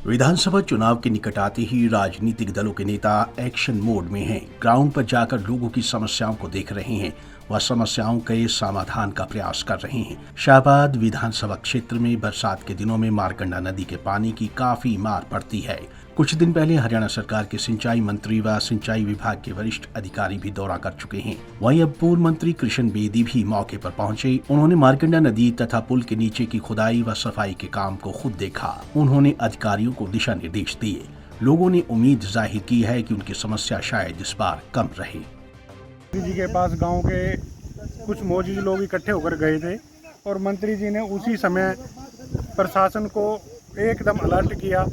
विधानसभा चुनाव के निकट आते ही राजनीतिक दलों के नेता एक्शन मोड में हैं। ग्राउंड पर जाकर लोगों की समस्याओं को देख रहे हैं व समस्याओं के समाधान का प्रयास कर रहे हैं। शाहबाद विधानसभा क्षेत्र में बरसात के दिनों में मारकंडा नदी के पानी की काफी मार पड़ती है। कुछ दिन पहले हरियाणा सरकार के सिंचाई मंत्री व सिंचाई विभाग के वरिष्ठ अधिकारी भी दौरा कर चुके हैं। वहीं अब पूर्व मंत्री कृष्ण बेदी भी मौके पर पहुंचे। उन्होंने मारकंडा नदी तथा पुल के नीचे की खुदाई व सफाई के काम को खुद देखा। उन्होंने अधिकारियों को दिशा निर्देश दिए। लोगों ने उम्मीद जाहिर की है कि उनकी समस्या शायद इस बार कम रहे। मंत्री जी के पास गांव के कुछ मौजूद लोग इकट्ठे होकर गए थे और मंत्री जी ने उसी समय प्रशासन को एकदम अलर्ट किया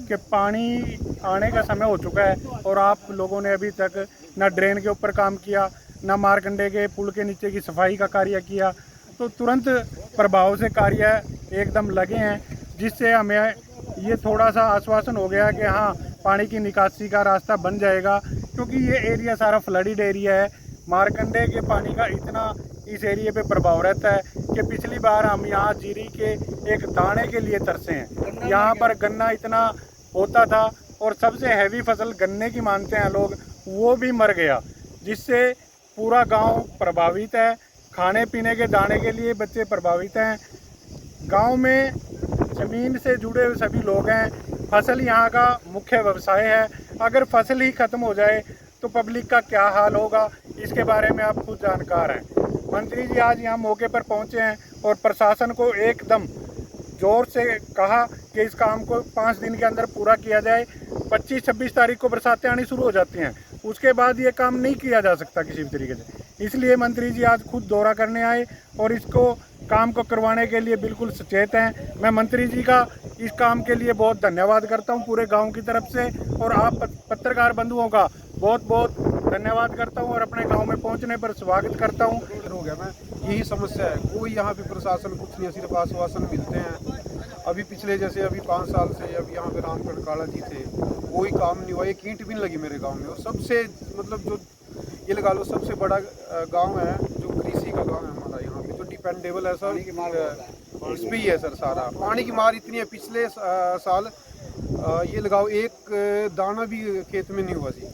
कि पानी आने का समय हो चुका है और आप लोगों ने अभी तक ना ड्रेन के ऊपर काम किया, ना मारकंडे के पुल के नीचे की सफाई का कार्य किया। तो तुरंत प्रभाव से कार्य एकदम लगे हैं, जिससे हमें ये थोड़ा सा आश्वासन हो गया कि हाँ, पानी की निकासी का रास्ता बन जाएगा, क्योंकि ये एरिया सारा फ्लडेड एरिया है। मारकंडे के पानी का इतना इस एरिया पे प्रभाव रहता है कि पिछली बार हम यहाँ जीरी के एक दाने के लिए तरसे हैं। यहाँ पर गन्ना इतना होता था और सबसे हैवी फसल गन्ने की मानते हैं लोग, वो भी मर गया, जिससे पूरा गांव प्रभावित है। खाने पीने के दाने के लिए बच्चे प्रभावित हैं। गांव में ज़मीन से जुड़े हुए सभी लोग हैं। फसल यहाँ का मुख्य व्यवसाय है। अगर फसल ही ख़त्म हो जाए तो पब्लिक का क्या हाल होगा, इसके बारे में आप खुद जानकार हैं। मंत्री जी आज यहाँ मौके पर पहुँचे हैं और प्रशासन को एकदम जोर से कहा कि इस काम को 5 दिन के अंदर पूरा किया जाए। 25-26 तारीख को बरसातें आनी शुरू हो जाती हैं, उसके बाद ये काम नहीं किया जा सकता किसी भी तरीके से। इसलिए मंत्री जी आज खुद दौरा करने आए और इसको काम को करवाने के लिए बिल्कुल सचेत हैं। मैं मंत्री जी का इस काम के लिए बहुत धन्यवाद करता हूं पूरे गांव की तरफ से, और आप पत्रकार बंधुओं का बहुत बहुत धन्यवाद करता हूं और अपने गांव में पहुंचने पर स्वागत करता हूं। हो गया मैं, यही समस्या है। कोई यहाँ पे प्रशासन कुछ नहीं, सिर्फ आश्वासन मिलते हैं। अभी पिछले जैसे अभी 5 साल से अब यहाँ पे रामगढ़ काला जी थे, कोई काम नहीं हुआ। एक ईंट भी नहीं लगी मेरे गाँव में। और सबसे मतलब जो ये लगा लो सबसे बड़ा गाँव है जो कृषि का गाँव है हमारा, यहाँ पे जो डिपेंडेबल है सर इस पर ही है सर। सारा पानी की मार इतनी है। पिछले साल ये लगाओ एक दाना भी खेत में नहीं हुआ जी।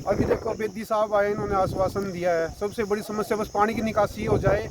अभी देखो बेदी साहब आए, इन्होंने आश्वासन दिया है। सबसे बड़ी समस्या बस पानी की निकासी हो जाए,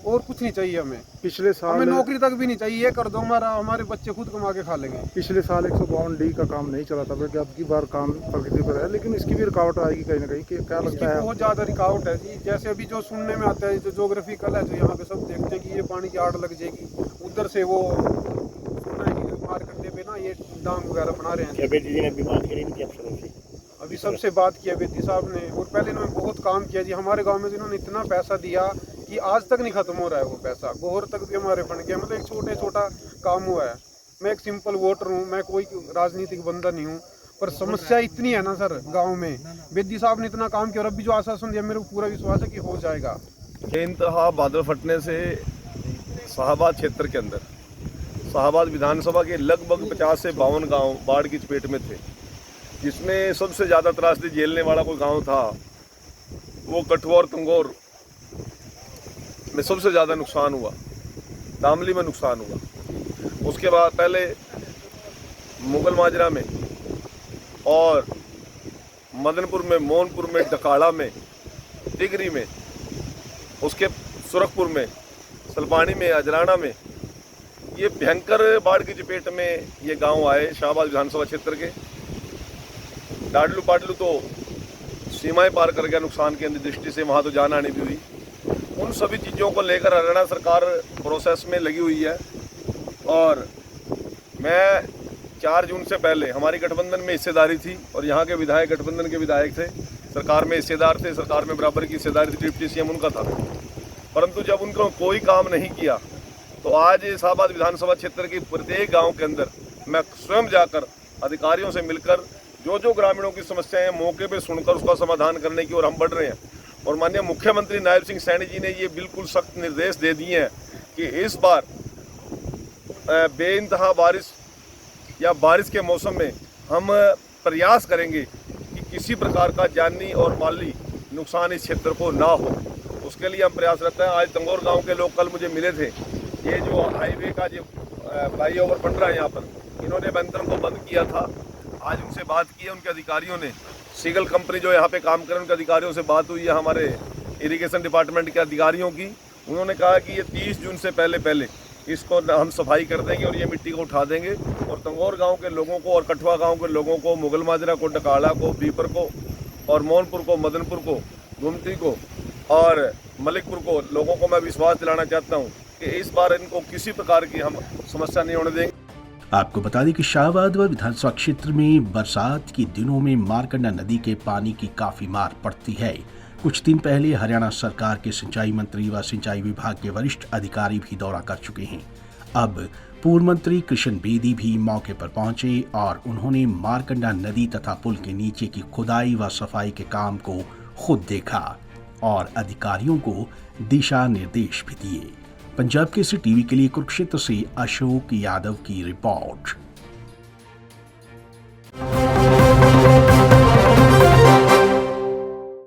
और कुछ नहीं चाहिए हमें। पिछले साल हमें नौकरी तक भी नहीं चाहिए, ये कर दो, हमारे बच्चे खुद कमा के खा लेंगे। पिछले साल 152D का काम नहीं चला था, बल्कि अब की बार काम प्रगति पर है, लेकिन इसकी भी रुकावट आएगी कहीं ना कहीं। क्या लगता है? बहुत ज़्यादा रुकावट है जी। जैसे अभी जो सुनने में आता है, जो जोग्राफिकल है, जो यहाँ पे सब देखते हैं कि ये पानी की आड़ लग जाएगी, उधर से वो सुनना है कि मारकंडे पे ना ये डांग वगैरह बना रहे हैं। बेदी जी ने भी बात करी थी अभी सबसे बात किया बेदी साहब ने, और पहले इन्होंने बहुत काम किया जी हमारे गांव में। इन्होंने इतना पैसा दिया कि आज तक नहीं खत्म हो रहा है वो पैसा। गोहर तक भी हमारे बन गया। मतलब एक छोटा काम हुआ है। मैं एक सिंपल वोटर हूँ, मैं कोई राजनीतिक बंदा नहीं हूँ, पर समस्या इतनी है ना सर गाँव में। बेदी साहब ने इतना काम किया और अभी जो आश्वासन दिया, मेरे को पूरा विश्वास है कि हो जाएगा। बेइंतहा बादल फटने से शाहबाद क्षेत्र के अंदर, शाहबाद विधानसभा के लगभग 50 से 52 गाँव बाढ़ की चपेट में थे, जिसमें सबसे ज़्यादा त्रासदी झेलने वाला कोई गांव था वो कठुआ और तंगौर में सबसे ज़्यादा नुकसान हुआ। दामली में नुकसान हुआ। उसके बाद पहले मुगल माजरा में और मदनपुर में, मोहनपुर में, डकाड़ा में, तिगरी में, उसके सुरखपुर में, सलपानी में, अजराना में, ये भयंकर बाढ़ की चपेट में ये गांव आए शाहबाद विधानसभा क्षेत्र के। डाडलू पाडलू तो सीमाएं पार कर गया नुकसान की दृष्टि से, वहाँ तो जान आनी भी हुई। उन सभी चीज़ों को लेकर हरियाणा सरकार प्रोसेस में लगी हुई है। और मैं 4 जून से पहले हमारी गठबंधन में हिस्सेदारी थी और यहाँ के विधायक गठबंधन के विधायक थे, सरकार में हिस्सेदार थे, सरकार में बराबर की हिस्सेदारी थी, डिप्टी सीएम उनका था। परंतु जब उनको कोई काम नहीं किया, तो आज शाहबाद विधानसभा क्षेत्र के प्रत्येक गाँव के अंदर मैं स्वयं जाकर अधिकारियों से मिलकर जो ग्रामीणों की समस्याएं हैं मौके पे सुनकर उसका समाधान करने की ओर हम बढ़ रहे हैं। और माननीय मुख्यमंत्री नायब सिंह सैनी जी ने ये बिल्कुल सख्त निर्देश दे दिए हैं कि इस बार बेइंतहा बारिश या बारिश के मौसम में हम प्रयास करेंगे कि किसी प्रकार का जानी और माली नुकसान इस क्षेत्र को ना हो। उसके लिए हम प्रयासरत हैं। आज तंगौर गाँव के लोग कल मुझे मिले थे। ये जो हाईवे का जो फ्लाई ओवर बन रहा है यहाँ पर, इन्होंने बैंतन को बंद किया था। आज उनसे बात की है, उनके अधिकारियों ने, सीगल कंपनी जो यहाँ पे काम कर रहे हैं उनके अधिकारियों से बात हुई है, हमारे इरिगेशन डिपार्टमेंट के अधिकारियों की। उन्होंने कहा कि ये 30 जून से पहले इसको हम सफाई कर देंगे और ये मिट्टी को उठा देंगे और तंगौर गांव के लोगों को और कठुआ गांव के लोगों को, मुगल माजरा को, डकाला को, बीपर को और मोहनपुर को, मदनपुर को, गुमती को और मलिकपुर को लोगों को मैं विश्वास दिलाना चाहता हूँ कि इस बार इनको किसी प्रकार की हम समस्या नहीं होने देंगे। आपको बता दें कि शाहबाद व विधानसभा क्षेत्र में बरसात के दिनों में मारकंडा नदी के पानी की काफी मार पड़ती है। कुछ दिन पहले हरियाणा सरकार के सिंचाई मंत्री व सिंचाई विभाग के वरिष्ठ अधिकारी भी दौरा कर चुके हैं। अब पूर्व मंत्री कृष्ण बेदी भी मौके पर पहुंचे और उन्होंने मारकंडा नदी तथा पुल के नीचे की खुदाई व सफाई के काम को खुद देखा और अधिकारियों को दिशा निर्देश भी दिए। पंजाब केसरी टीवी के लिए कुरुक्षेत्र से अशोक यादव की रिपोर्ट।